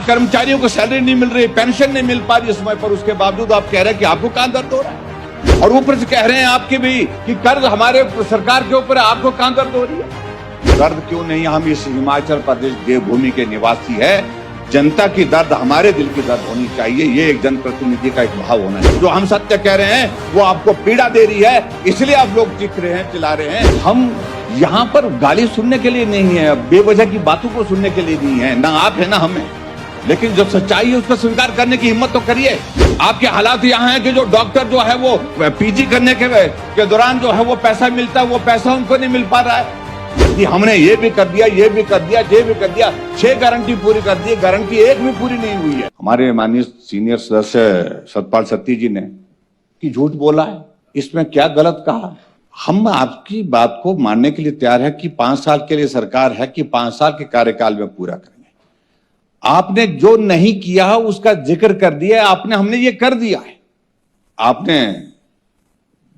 कर्मचारियों को सैलरी नहीं मिल रही, पेंशन नहीं मिल पा रही समय पर, उसके बावजूद आप कह रहे हैं कि आपको कहां दर्द हो रहा है, और ऊपर से कह रहे हैं आपके भी कि कर्ज हमारे सरकार के ऊपर है, आपको कहां दर्द हो रही है। दर्द क्यों नहीं, हम इस हिमाचल प्रदेश देवभूमि के निवासी है, जनता की दर्द हमारे दिल की दर्द होनी चाहिए, ये एक जनप्रतिनिधि का एक भाव होना चाहिए। जो हम सत्य कह रहे हैं वो आपको पीड़ा दे रही है, इसलिए आप लोग चिख रहे हैं, चिल्ला रहे हैं। हम यहाँ पर गाली सुनने के लिए नहीं है, बेवजह की बातों को सुनने के लिए नहीं है, ना आप है ना हमें, लेकिन जो सच्चाई है उसको स्वीकार करने की हिम्मत तो करिए। आपके हालात यहाँ है कि जो डॉक्टर जो है वो पीजी करने के दौरान जो है वो पैसा मिलता है, वो पैसा उनको नहीं मिल पा रहा है कि हमने ये भी कर दिया, ये भी कर दिया, ये भी कर दिया, 6 गारंटी पूरी कर दी, गारंटी एक भी पूरी नहीं हुई है। हमारे माननीय सीनियर सदस्य सतपाल सत्ती जी ने कि झूठ बोला है, इसमें क्या गलत कहा। हम आपकी बात को मानने के लिए तैयार है कि 5 साल के लिए सरकार है कि 5 साल के कार्यकाल में पूरा करेंगे। आपने जो नहीं किया है उसका जिक्र कर दिया, हमने ये कर दिया है। आपने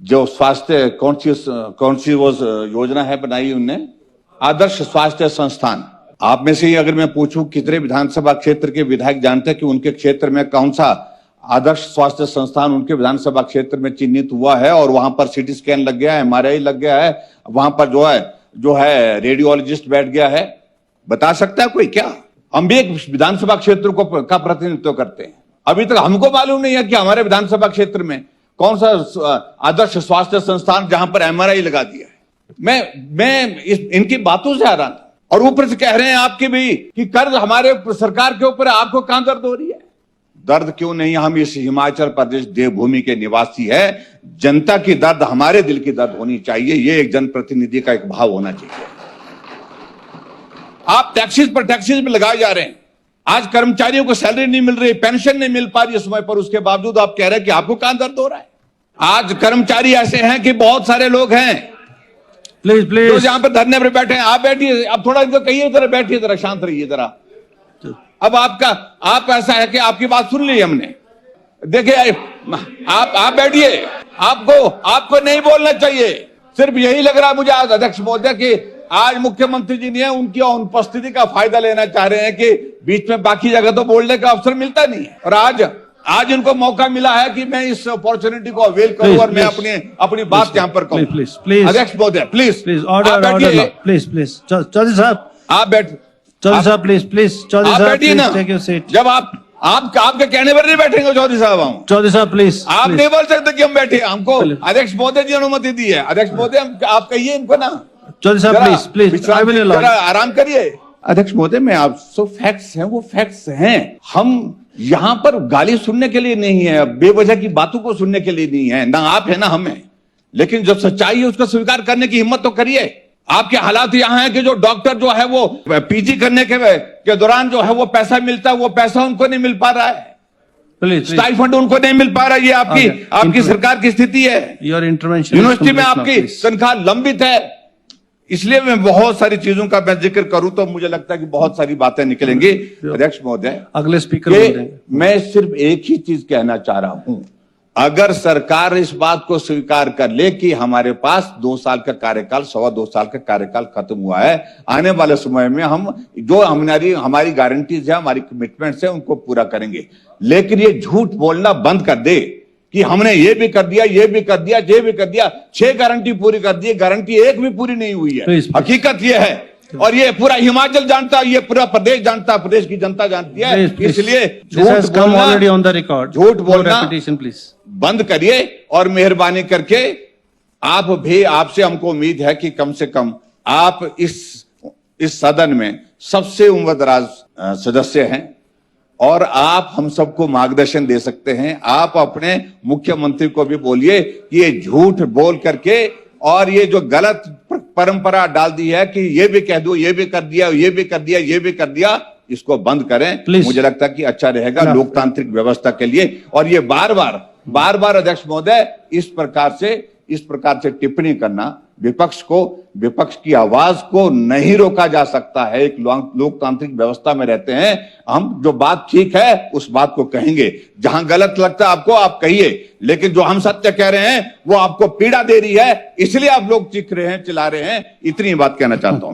जो स्वास्थ्य कौन सी वो योजना है बनाई उनने, आदर्श स्वास्थ्य संस्थान। आप में से ही अगर मैं पूछूं कितने विधानसभा क्षेत्र के विधायक जानते हैं कि उनके क्षेत्र में कौन सा आदर्श स्वास्थ्य संस्थान उनके विधानसभा क्षेत्र में चिन्हित हुआ है, और वहां पर सीटी स्कैन लग गया है, MRI लग गया है, वहां पर जो है रेडियोलॉजिस्ट बैठ गया है, बता सकता है कोई क्या? हम भी एक विधानसभा क्षेत्र का प्रतिनिधित्व करते हैं, अभी तक हमको मालूम नहीं है कि हमारे विधानसभा क्षेत्र में कौन सा आदर्श स्वास्थ्य संस्थान जहां पर MRI लगा दिया है। मैं इनकी बातों से हैरान, और ऊपर से कह रहे हैं आपके भी कि कर्ज हमारे सरकार के ऊपर है, आपको कहां दर्द हो रही है। दर्द क्यों नहीं, हम इस हिमाचल प्रदेश देवभूमि के निवासी है, जनता की दर्द हमारे दिल की दर्द होनी चाहिए, ये एक जनप्रतिनिधि का एक भाव होना चाहिए। आप टैक्सेस पर टैक्सेस में लगाए जा रहे हैं, आज कर्मचारियों को सैलरी नहीं मिल रही, पेंशन नहीं मिल पा रही समय पर, उसके बावजूद आप कह रहे हैं कि आपको कहां दर्द हो रहा है। आज कर्मचारी ऐसे हैं कि बहुत सारे लोग हैं प्लीज तो जहां पर धरने पर बैठे हैं। आप बैठिए, अब थोड़ा इनको कहिए जरा, बैठिए जरा, शांत रहिए जरा। अब आप ऐसा है कि आपकी बात सुन ली हमने, देखिए आप बैठिए, आपको नहीं बोलना चाहिए। सिर्फ यही लग रहा है मुझे आज अध्यक्ष महोदय की आज मुख्यमंत्री जी ने उनकी अनुपस्थिति का फायदा लेना चाह रहे हैं कि बीच में बाकी जगह तो बोलने का अवसर मिलता नहीं है, और आज इनको मौका मिला है कि मैं इस अपॉर्चुनिटी को अवेल करूं और मैं अपनी बात यहां पर कहूं। प्लीज अध्यक्ष महोदय प्लीज ऑर्डर प्लीज चौधरी साहब आप चौधरी साहब प्लीज चौधरी साहब बैठिए ना। Take your seat. जब आपके कहने पर नहीं बैठेंगे चौधरी साहब, चौधरी साहब प्लीज आप नहीं बोल सकते कि हम बैठे, हमको अध्यक्ष महोदय जी अनुमति दी है। अध्यक्ष महोदय आप कहिए इनको ना, चौधरी साहब प्लीज आराम करिए। अध्यक्ष महोदय मैं आप फैक्ट्स हैं, वो फैक्ट्स हैं। हम यहाँ पर गाली सुनने के लिए नहीं है, बेवजह की बातों को सुनने के लिए नहीं है, ना आप है ना हमें, लेकिन जो सच्चाई है उसको स्वीकार करने की हिम्मत तो करिए। आपके हालात यहाँ है कि जो डॉक्टर जो है वो पीजी करने के दौरान जो है वो पैसा मिलता है, वो पैसा उनको नहीं मिल पा रहा है, स्टाइफंड उनको नहीं मिल पा रहा है। ये आपकी सरकार की स्थिति है। यूनिवर्सिटी में आपकी तनख्वाह लंबित है, इसलिए मैं बहुत सारी चीजों का मैं जिक्र करूं तो मुझे लगता है कि बहुत सारी बातें निकलेंगी। अध्यक्ष महोदय अगले स्पीकर मैं सिर्फ एक ही चीज कहना चाह रहा हूं, अगर सरकार इस बात को स्वीकार कर ले कि हमारे पास 2 साल का कार्यकाल, 2.25 साल का कार्यकाल खत्म हुआ है, आने वाले समय में हम जो हमारी गारंटीज है, हमारी कमिटमेंट्स है, उनको पूरा करेंगे। लेकिन ये झूठ बोलना बंद कर दे कि हमने ये भी कर दिया, ये भी कर दिया, ये भी कर दिया, 6 गारंटी पूरी कर दी, गारंटी एक भी पूरी नहीं हुई है। हकीकत ये है, और ये पूरा हिमाचल जानता है, ये पूरा प्रदेश जानता है, प्रदेश की जनता जानती है। इसलिए झूठ बोलना बंद करिए, और मेहरबानी करके आपसे हमको उम्मीद है कि कम से कम आप इस सदन में सबसे उम्रदराज सदस्य हैं, और आप हम सबको मार्गदर्शन दे सकते हैं। आप अपने मुख्यमंत्री को भी बोलिए कि ये झूठ बोल करके और ये जो गलत परंपरा डाल दी है कि ये भी कह दो, ये भी कर दिया, ये भी कर दिया, ये भी कर दिया, इसको बंद करें। मुझे लगता है कि अच्छा रहेगा लोकतांत्रिक व्यवस्था के लिए। और ये बार बार अध्यक्ष महोदय इस प्रकार से टिप्पणी करना, विपक्ष की आवाज को नहीं रोका जा सकता है। एक लोकतांत्रिक व्यवस्था में रहते हैं हम, जो बात ठीक है उस बात को कहेंगे, जहां गलत लगता है आपको आप कहिए, लेकिन जो हम सत्य कह रहे हैं वो आपको पीड़ा दे रही है, इसलिए आप लोग चिख रहे हैं, चिल्ला रहे हैं। इतनी बात कहना चाहता हूं।